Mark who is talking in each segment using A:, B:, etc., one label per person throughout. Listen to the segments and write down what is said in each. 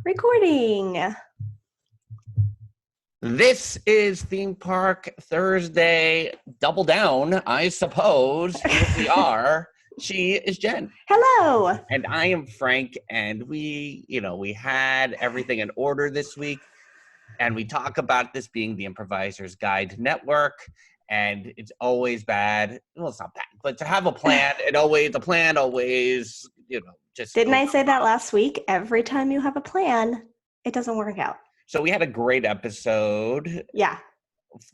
A: Recording.
B: This is Theme Park Thursday. Double down, I suppose. Here we are. She is Jen.
A: Hello.
B: And I am Frank. And we had everything in order this week. And we talk about this being the Improviser's Guide Network. And it's always bad. Well, it's not bad, but to have a plan, the plan always, just.
A: Didn't I say that last week? Every time you have a plan, it doesn't work out.
B: So we had a great episode.
A: Yeah.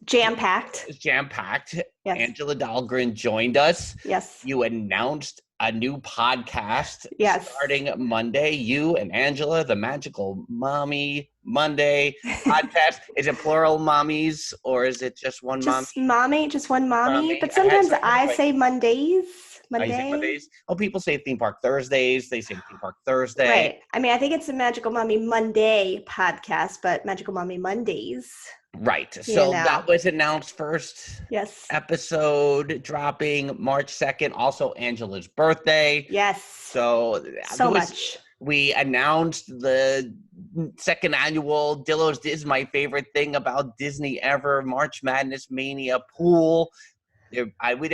A: Jam-packed.
B: Jam-packed.
A: Yes.
B: Angela Dahlgren joined us.
A: Yes.
B: You announced a new podcast starting Monday. You and Angela, the Magical Mommy Monday podcast. Is it plural mommies or is it just one mom?
A: Just one mommy. But sometimes I say Mondays.
B: You say Mondays? Oh, people say Theme Park Thursdays. They say Theme Park Thursday.
A: Right. I mean, I think it's a Magical Mommy Monday podcast, but Magical Mommy Mondays.
B: Right. So that was announced first.
A: Yes.
B: Episode dropping March 2nd. Also Angela's birthday.
A: Yes.
B: So much. We announced the second annual Dillos. This is my favorite thing about Disney ever. March Madness Mania pool. There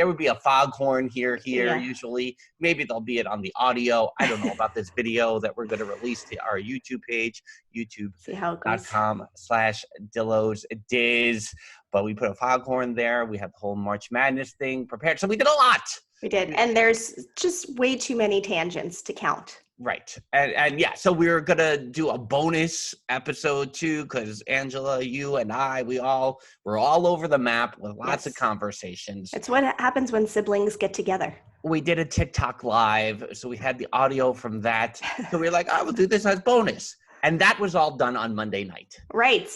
B: would be a foghorn here usually. Maybe there'll be it on the audio. I don't know about this video that we're going to release to our YouTube page, youtube.com/DillosDiz. But we put a foghorn there. We have the whole March Madness thing prepared. So we did a lot.
A: We did. And there's just way too many tangents to count.
B: Right. And yeah, so we're going to do a bonus episode too, because Angela, you and I, we're all over the map with lots of conversations.
A: It's what happens when siblings get together. We
B: did a TikTok live, so we had the audio from that. So we were like, we'll do this as bonus. And that was all done on Monday night.
A: Right.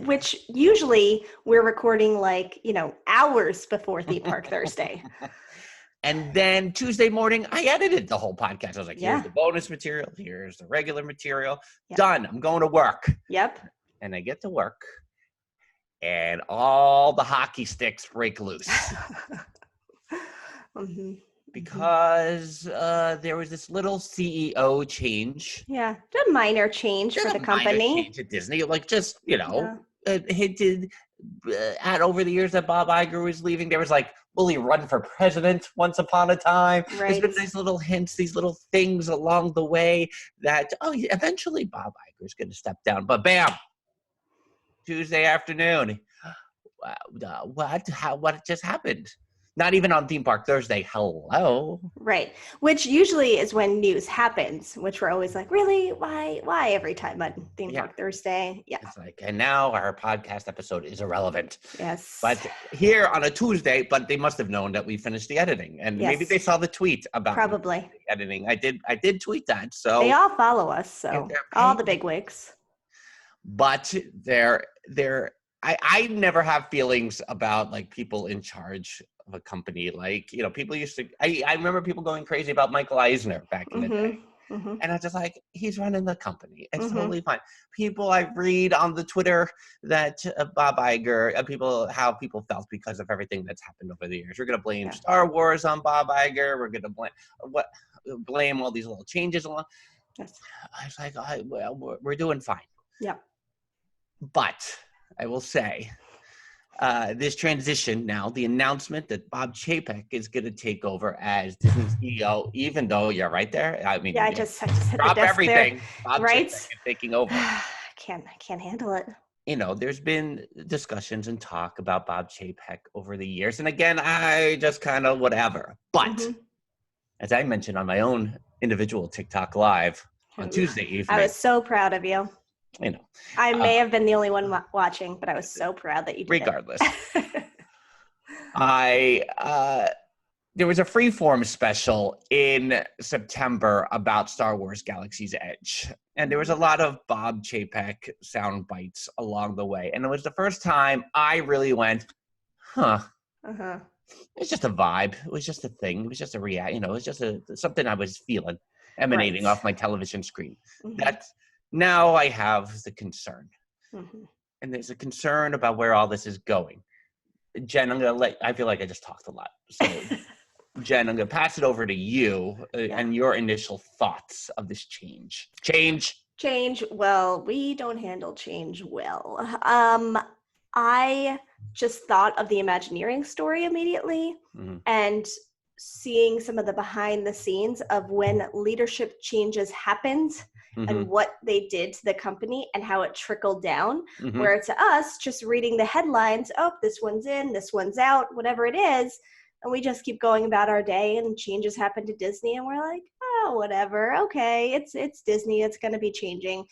A: Which usually we're recording hours before Theme Park Thursday.
B: And then Tuesday morning, I edited the whole podcast. I was like, here's the bonus material. Here's the regular material. Yep. Done. I'm going to work.
A: Yep.
B: And I get to work. And all the hockey sticks break loose.
A: Mm-hmm.
B: Because there was this little CEO change.
A: Yeah. A minor change for the company.
B: Change at Disney. It hinted at over the years that Bob Iger was leaving. There was will he run for president once upon a time?
A: Right.
B: There's been nice little hints, these little things along the way that, eventually Bob Iger is going to step down. But bam, Tuesday afternoon. What just happened? Not even on Theme Park Thursday. Hello.
A: Right. Which usually is when news happens, which we're always like, really? Why every time on Theme Park Thursday? Yeah.
B: It's and now our podcast episode is irrelevant.
A: Yes.
B: But here on a Tuesday, but they must have known that we finished the editing. And maybe they saw the tweet about
A: probably
B: the editing. I did tweet that. So
A: they all follow us. So all the bigwigs.
B: But I never have feelings about people in charge of a company. People used to, I remember people going crazy about Michael Eisner back in the day. Mm-hmm. And I was just he's running the company. It's totally fine. I read on the Twitter that Bob Iger, how people felt because of everything that's happened over the years. We're going to blame Star Wars on Bob Iger. We're going to blame all these little changes along.
A: Yes.
B: I was we're doing fine.
A: Yeah.
B: But I will say, this transition now, the announcement that Bob Chapek is going to take over as Disney's CEO, even though you're right there. I mean,
A: I just hit
B: drop
A: the desk
B: everything.
A: There.
B: Bob Chapek is taking over.
A: I can't handle it.
B: There's been discussions and talk about Bob Chapek over the years. And again, I just kind of whatever. But as I mentioned on my own individual TikTok live on Tuesday evening.
A: I was so proud of you. I may have been the only one watching, but I was so proud that you did.
B: Regardless. There was a Freeform special in September about Star Wars Galaxy's Edge. And there was a lot of Bob Chapek sound bites along the way. And it was the first time I really went, huh. Uh-huh. It's just a vibe. It was just a thing. It was just a react. It was just something I was feeling emanating off my television screen. That's now I have the concern. And there's a concern about where all this is going. Jen, I feel like I just talked a lot. So Jen, I'm going to pass it over to you and your initial thoughts of this change.
A: Change, well, we don't handle change well. I just thought of the Imagineering story immediately,
B: Mm-hmm.
A: and seeing some of the behind the scenes of when leadership changes happened
B: Mm-hmm.
A: and what they did to the company and how it trickled down,
B: Mm-hmm.
A: where to us, just reading the headlines, oh, this one's in, this one's out, whatever it is, and we just keep going about our day, and changes happen to Disney, and we're like, oh, whatever, okay, it's Disney, it's going to be changing.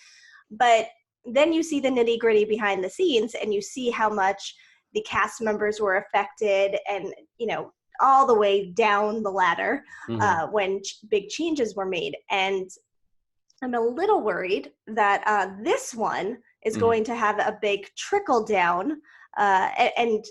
A: But then you see the nitty gritty behind the scenes, and you see how much the cast members were affected, and all the way down the ladder
B: Mm-hmm.
A: when big changes were made. And I'm a little worried that this one is
B: Mm-hmm.
A: going to have a big trickle down, and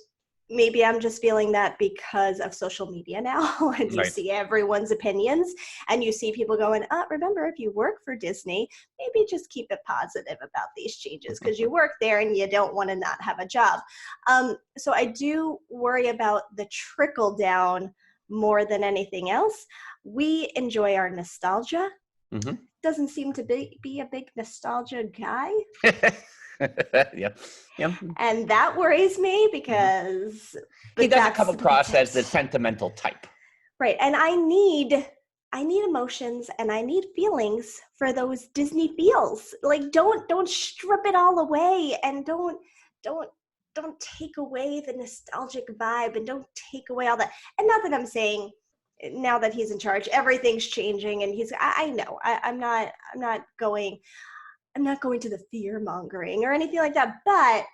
A: maybe I'm just feeling that because of social media now, and you
B: Right.
A: see everyone's opinions, and you see people going, remember, if you work for Disney, maybe just keep it positive about these changes because you work there and you don't want to not have a job. So I do worry about the trickle down more than anything else. We enjoy our nostalgia.
B: Mm-hmm.
A: Doesn't seem to be a big nostalgia guy.
B: Yep. Yep.
A: And that worries me because
B: He doesn't come
A: that's what he
B: across as the
A: takes.
B: sentimental type.
A: Right. And I need emotions and I need feelings for those Disney feels. Like don't strip it all away, and don't take away the nostalgic vibe, and don't take away all that. And not that I'm saying now that he's in charge, everything's changing, and I know I'm not going to the fear mongering or anything like that, but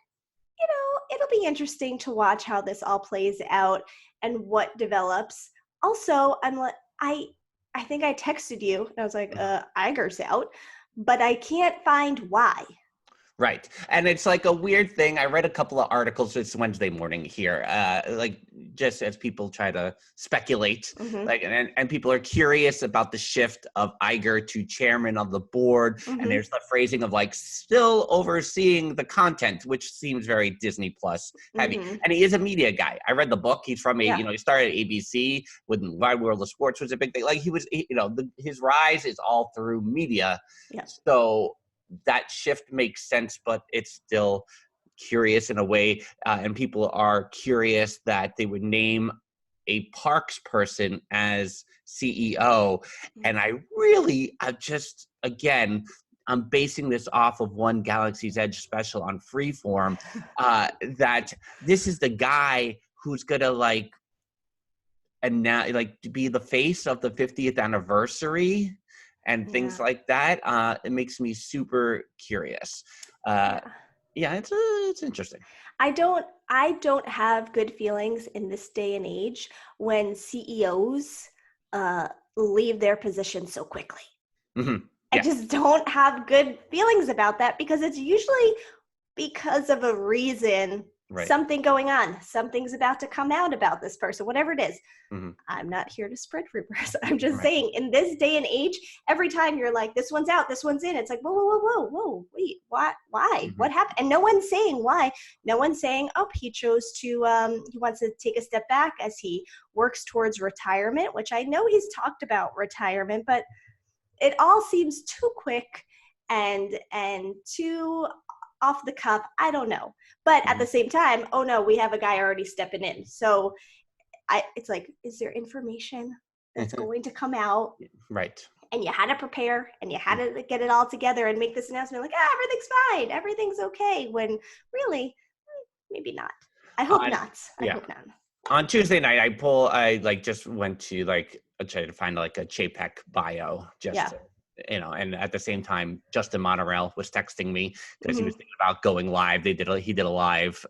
A: it'll be interesting to watch how this all plays out and what develops. Also, I think I texted you and I was like, Iger's out, but I can't find why.
B: Right. And it's like a weird thing. I read a couple of articles this Wednesday morning here, like just as people try to speculate, like, and people are curious about the shift of Iger to chairman of the board. And there's the phrasing of like still overseeing the content, which seems very Disney Plus heavy. And he is a media guy. I read the book. He's from he started at ABC when Wide World of Sports was a big thing. Like his rise is all through media.
A: Yeah.
B: So that shift makes sense, but it's still curious in a way. And people are curious that they would name a parks person as CEO. And I'm basing this off of one Galaxy's Edge special on Freeform, that this is the guy who's gonna to be the face of the 50th anniversary and things like that. It makes me super curious. It's interesting.
A: I don't have good feelings in this day and age when CEOs leave their position so quickly.
B: Mm-hmm.
A: I just don't have good feelings about that, because it's usually because of a reason. Right. Something going on. Something's about to come out about this person, whatever it is. I'm not here to spread rumors. I'm just saying, in this day and age, every time you're like, this one's out, this one's in, it's like, whoa, wait, why? What happened? And no one's saying why. No one's saying, he chose to, he wants to take a step back as he works towards retirement, which I know he's talked about retirement, but it all seems too quick and too off the cuff. I don't know. But at the same time, oh no, we have a guy already stepping in. So it's like, is there information that's going to come out?
B: Right.
A: And you had to prepare and you had to get it all together and make this announcement like, everything's fine. Everything's okay. When really, maybe not. I hope not. I hope not.
B: On Tuesday night, I just went to try to find a Chapek bio and at the same time, Justin Monorail was texting me because he was thinking about going live. He did a live.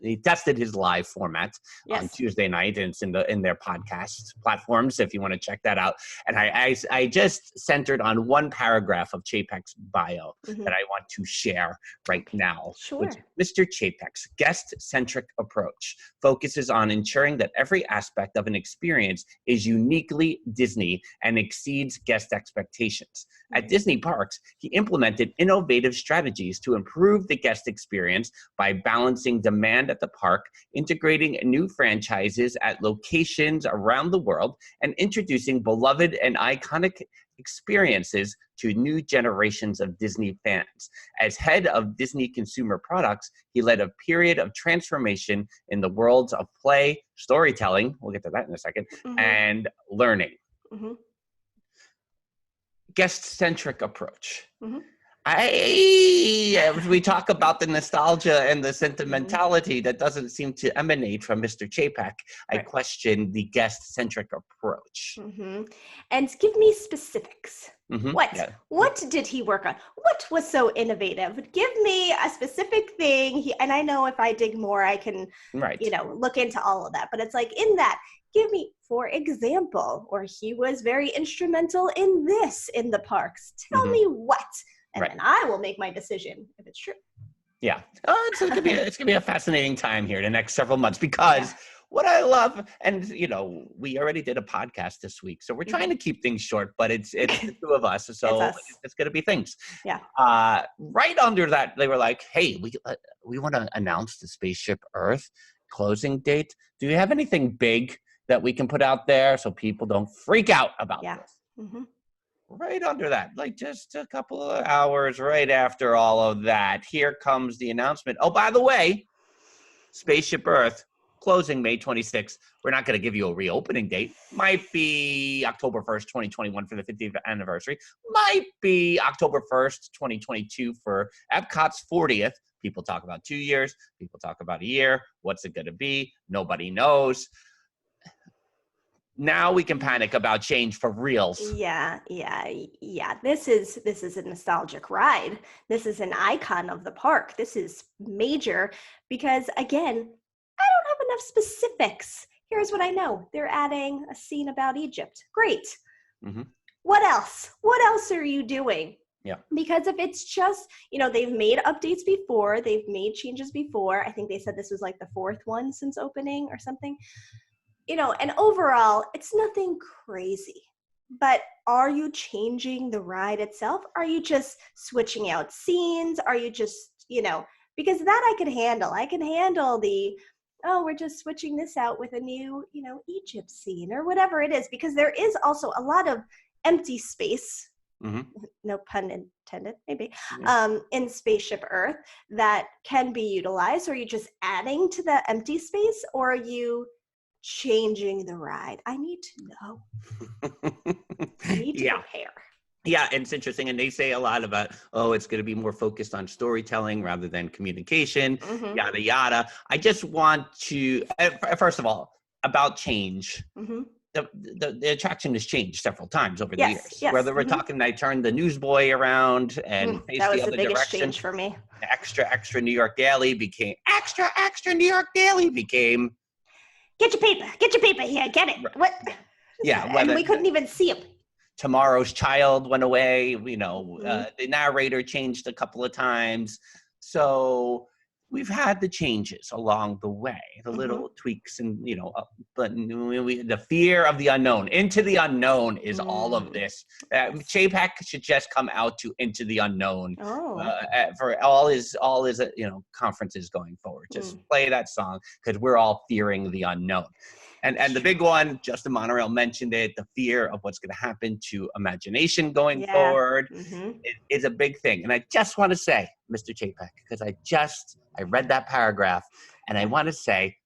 B: He tested his live format on Tuesday night, and it's in their podcast platforms if you want to check that out. And I just centered on one paragraph of Chapek's bio that I want to share right now.
A: Sure.
B: Mr. Chapek's guest-centric approach focuses on ensuring that every aspect of an experience is uniquely Disney and exceeds guest expectations. At Disney parks, he implemented innovative strategies to improve the guest experience by balancing demand at the park, integrating new franchises at locations around the world, and introducing beloved and iconic experiences to new generations of Disney fans. As head of Disney Consumer Products, he led a period of transformation in the worlds of play, storytelling, we'll get to that in a second, and learning. Guest-centric approach. We talk about the nostalgia and the sentimentality that doesn't seem to emanate from Mr. Chapek. I question the guest-centric approach.
A: And give me specifics. What did he work on? What was so innovative? Give me a specific thing. And I know if I dig more, I can, look into all of that. But it's like in that, give me, for example, or he was very instrumental in this in the parks. Tell me what. And then I will make my decision if it's true.
B: Yeah. It's going to be a fascinating time here the next several months because what I love, and, we already did a podcast this week, so we're trying to keep things short, but it's the two of us, so it's going to be things.
A: Yeah.
B: Right under that, they were like, hey, we want to announce the Spaceship Earth closing date. Do you have anything big that we can put out there so people don't freak out about this? Right under that, like just a couple of hours right after all of that, here comes the announcement. Oh, by the way, Spaceship Earth closing May 26th. We're not going to give you a reopening date. Might be October 1st, 2021 for the 50th anniversary. Might be October 1st, 2022 for Epcot's 40th. People talk about 2 years. People talk about a year. What's it going to be? Nobody knows. Now we can panic about change for reals.
A: Yeah. This is a nostalgic ride. This is an icon of the park. This is major because, again, I don't have enough specifics. Here's what I know. They're adding a scene about Egypt. Great. What else? What else are you doing?
B: Yeah.
A: Because if it's just, they've made updates before, they've made changes before. I think they said this was like the fourth one since opening or something. And overall, it's nothing crazy. But are you changing the ride itself? Are you just switching out scenes? Are you just, because that I can handle. I can handle we're just switching this out with a new, Egypt scene or whatever it is. Because there is also a lot of empty space, no pun intended, maybe, in Spaceship Earth that can be utilized. Are you just adding to the empty space or are you changing the ride? I need to know. I need to prepare.
B: Yeah, and it's interesting. And they say a lot about, it's going to be more focused on storytelling rather than communication, yada, yada. I just want to, first of all, about change. The attraction has changed several times over the years.
A: Yes.
B: Whether we're talking, I turned the newsboy around and faced
A: that was
B: the other
A: biggest
B: direction.
A: Change for me.
B: Extra New York Daily became extra New York Daily became.
A: Get your paper here. Get it. Right. What?
B: Yeah.
A: And we couldn't even see him.
B: Tomorrow's Child went away. The narrator changed a couple of times. So we've had the changes along the way, the little tweaks and, but the fear of the unknown. Into the unknown is all of this. Chapek should just come out to Into the Unknown for all his conferences going forward. Just play that song because we're all fearing the unknown. And the big one, Justin Monorail mentioned it, the fear of what's going to happen to imagination going forward is a big thing. And I just want to say, Mr. Chapek, because I read that paragraph, and I want to say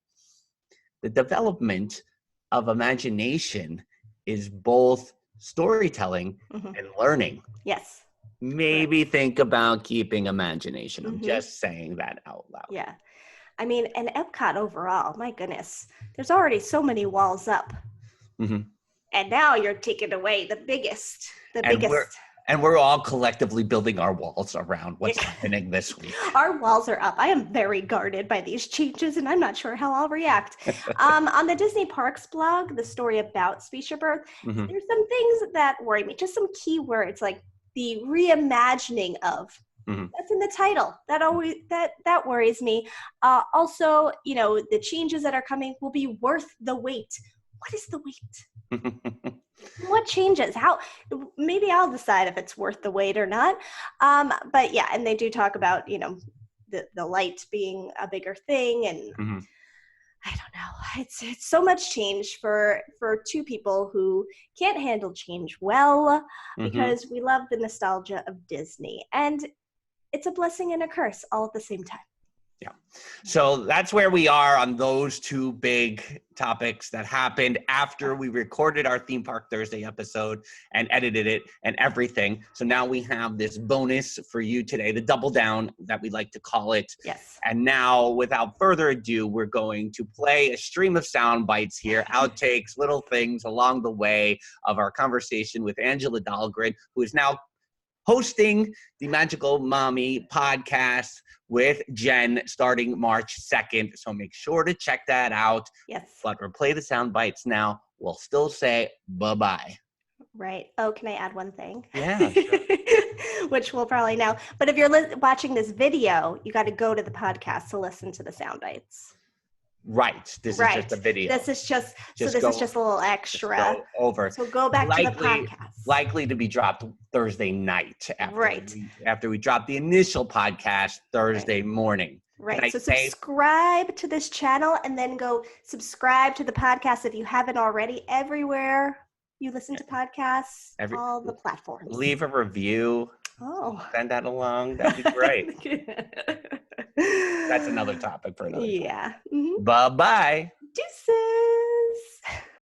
B: the development of imagination is both storytelling and learning.
A: Yes.
B: Maybe think about keeping imagination. I'm just saying that out loud.
A: Yeah. I mean, and Epcot overall, my goodness, there's already so many walls up. And now you're taking away the biggest.
B: And we're all collectively building our walls around what's happening this week.
A: Our walls are up. I am very guarded by these changes, and I'm not sure how I'll react. On the Disney Parks blog, the story about Spaceship Earth, there's some things that worry me. Just some key words like the reimagining of. That's in the title. That worries me. Also, the changes that are coming will be worth the wait. What is the wait? What changes? How? Maybe I'll decide if it's worth the wait or not. But yeah, and they do talk about the light being a bigger thing, and I don't know. It's so much change for two people who can't handle change well, because we love the nostalgia of Disney, and it's a blessing and a curse all at the same time.
B: Yeah. So that's where we are on those two big topics that happened after we recorded our Theme Park Thursday episode and edited it and everything. So now we have this bonus for you today, the double down that we like to call it.
A: Yes.
B: And now, without further ado, we're going to play a stream of sound bites here, outtakes, little things along the way of our conversation with Angela Dahlgren, who is now hosting the Magical Mommy podcast with Jen starting March 2nd. So make sure to check that out.
A: Yes.
B: But we'll play the sound bites now. We'll still say bye-bye.
A: Right. Oh, can I add one thing?
B: Yeah, sure.
A: Which we'll probably know. But if you're watching this video, you got to go to the podcast to listen to the sound bites.
B: Right. This is just a video.
A: This is just a little extra.
B: Just go over.
A: So go back to the podcast.
B: Likely to be dropped Thursday night after we drop the initial podcast Thursday morning.
A: Right. So subscribe to this channel and then go subscribe to the podcast if you haven't already, everywhere you listen to podcasts, all the platforms.
B: Leave a review.
A: Oh.
B: Send that along. That'd be great. That's another topic for another time.
A: Yeah.
B: Bye-bye.